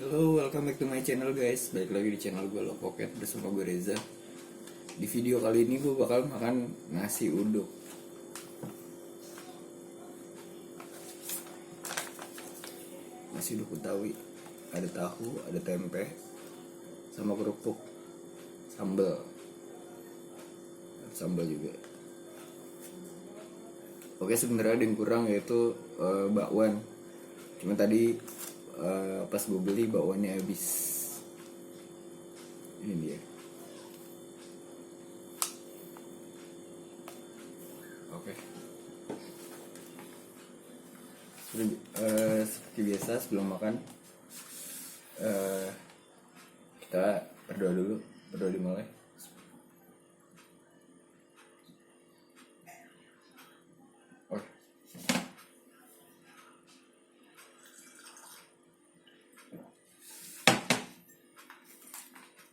Halo, welcome back to my channel guys. Balik lagi di channel gue Low Pocket bersama gue Reza. Di video kali ini gue bakal makan nasi uduk. Nasi uduk Betawi. Ada tahu, ada tempe, sama kerupuk, sambal. Sambal juga. Oke, sebenarnya ada yang kurang yaitu bakwan. Cuma tadi pas gue beli bakwannya habis. Ini dia. Oke. Seperti biasa sebelum makan kita berdoa dulu, berdoa dimulai.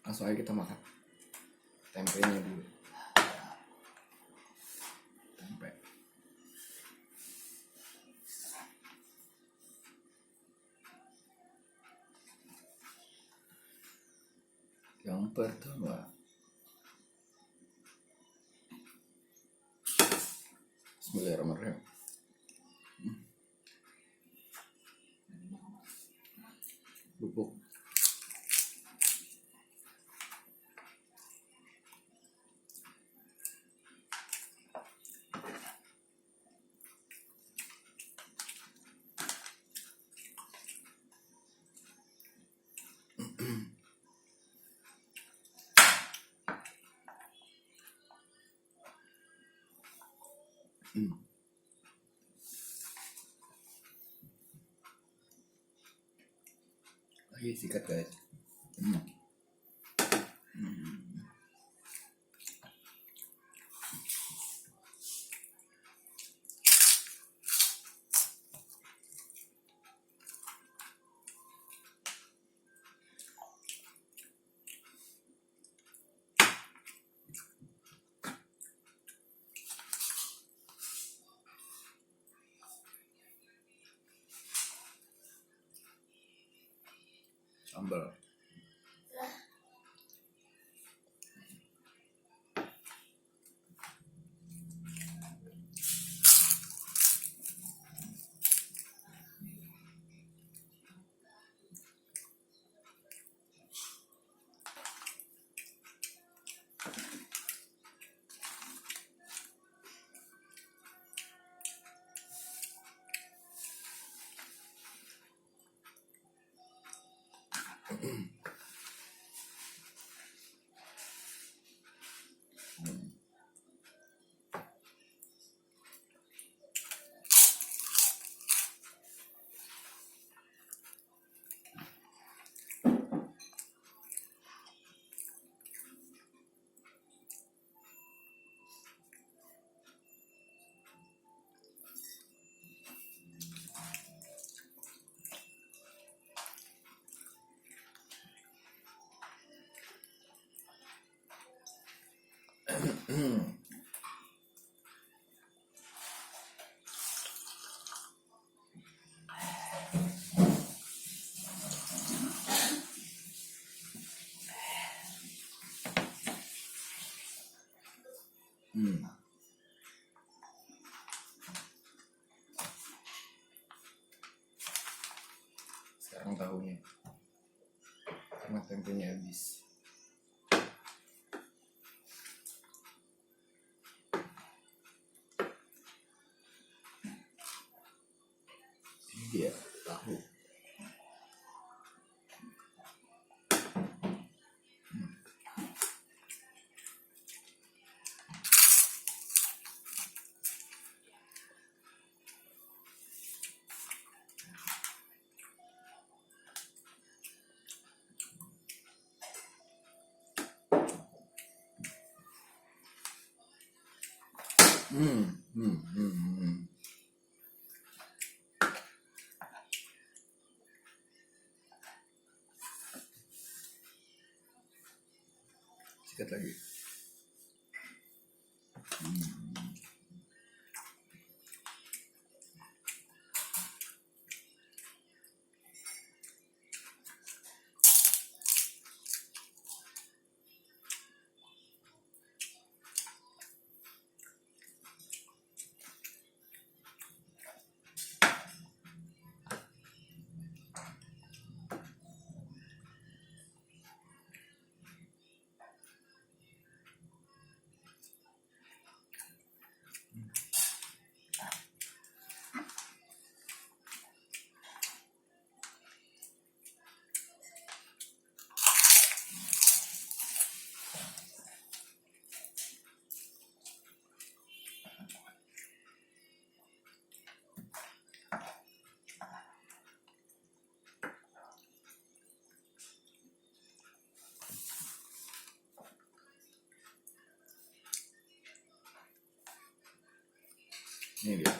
Langsung aja kita makan tempenya dulu. Tempe yang pertama, Bismillahirrahmanirrahim. Bubuk lagi sikat guys. Sambal. Sekarang tahunya karena tempenya habis. Ini dia tahu. Sikat lagi. Ini dia.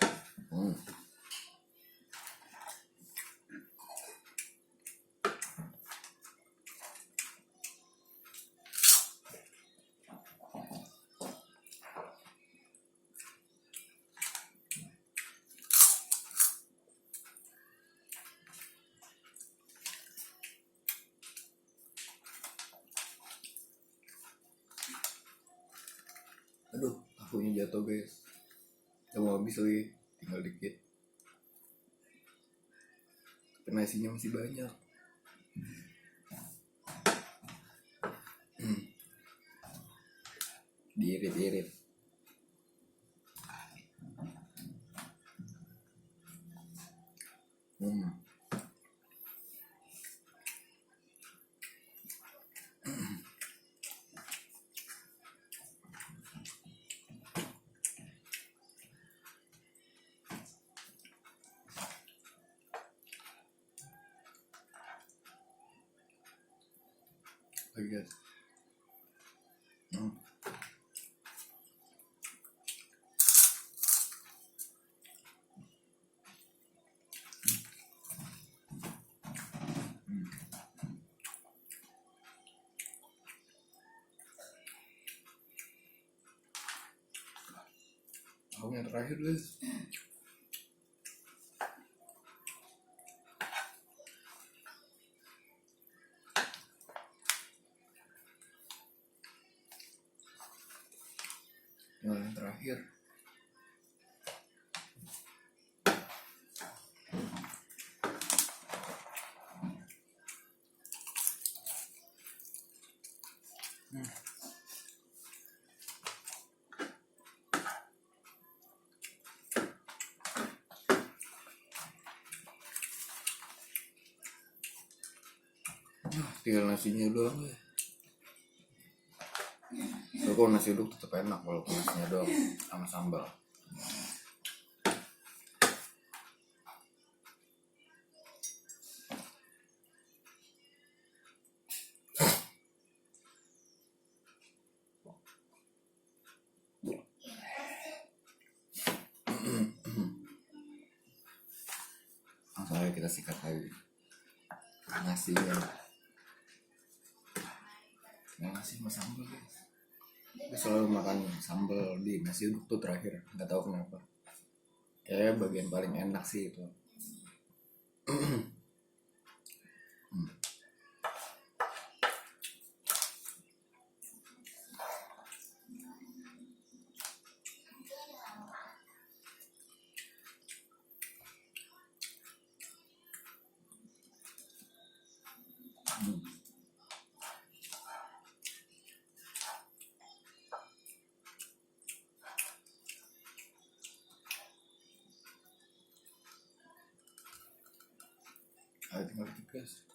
Aduh, tahunya jatuh guys. Udah mau habis lagi, tinggal dikit. Tapi nasinya masih banyak. Diirit-irit. Lagi guys. Aku yang terakhir guys. Yang terakhir. Tinggal nasinya doang ya. So, kalau nasi uduk tetap enak walaupun nasinya doang sama sambal. Langsung aja kita sikat lagi nasinya. Nasi sama sambal guys. Gue selalu makan sambal di nasi uduk tuh terakhir, nggak tahu kenapa. Kayak bagian paling enak sih itu. Ayo tinggal dikit guys.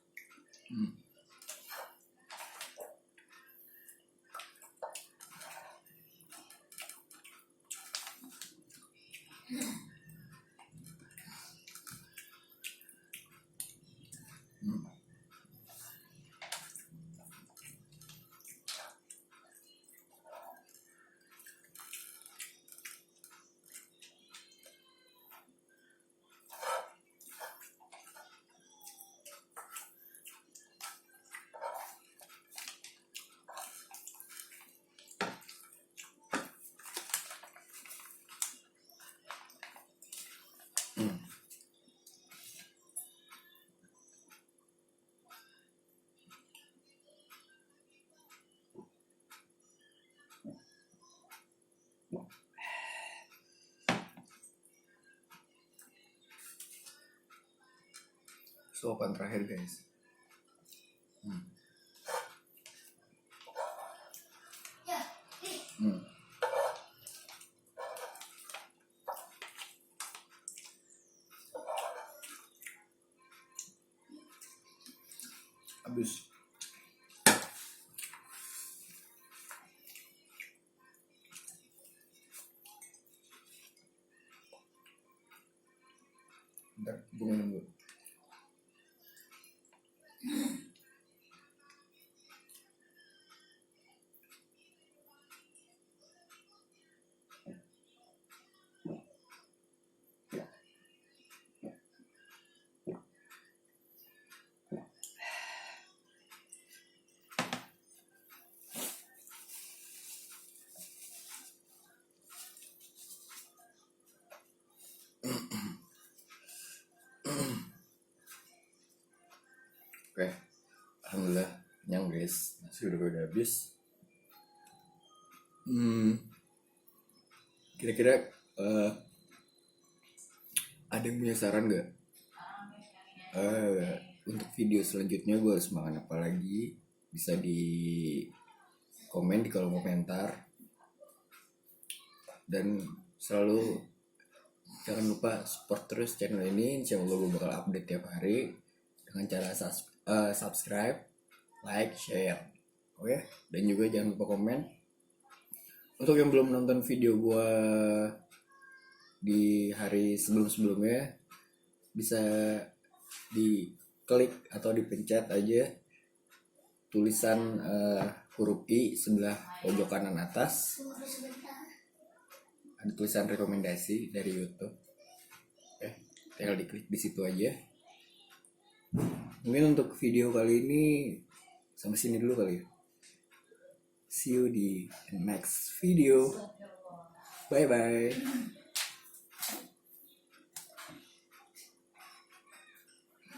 Suapan terakhir guys. Habis. Bentar, gue minum dulu. kenyang guys, nasi udah pada habis. Kira-kira ada yang punya saran gak? Untuk video selanjutnya gue harus makan apa lagi? Bisa di komen di kolom komentar. Dan selalu jangan lupa support terus channel ini. Insya Allah gue bakal update tiap hari dengan cara subscribe, like, share. Oke? Dan juga jangan lupa komen. Untuk yang belum nonton video gue di hari sebelum-sebelumnya, bisa diklik atau dipencet aja tulisan huruf I sebelah pojok kanan atas. Ada tulisan rekomendasi dari YouTube. Tinggal diklik di situ aja. Mungkin untuk video kali ini sampai sini dulu kali ya. See you di next video. Bye bye.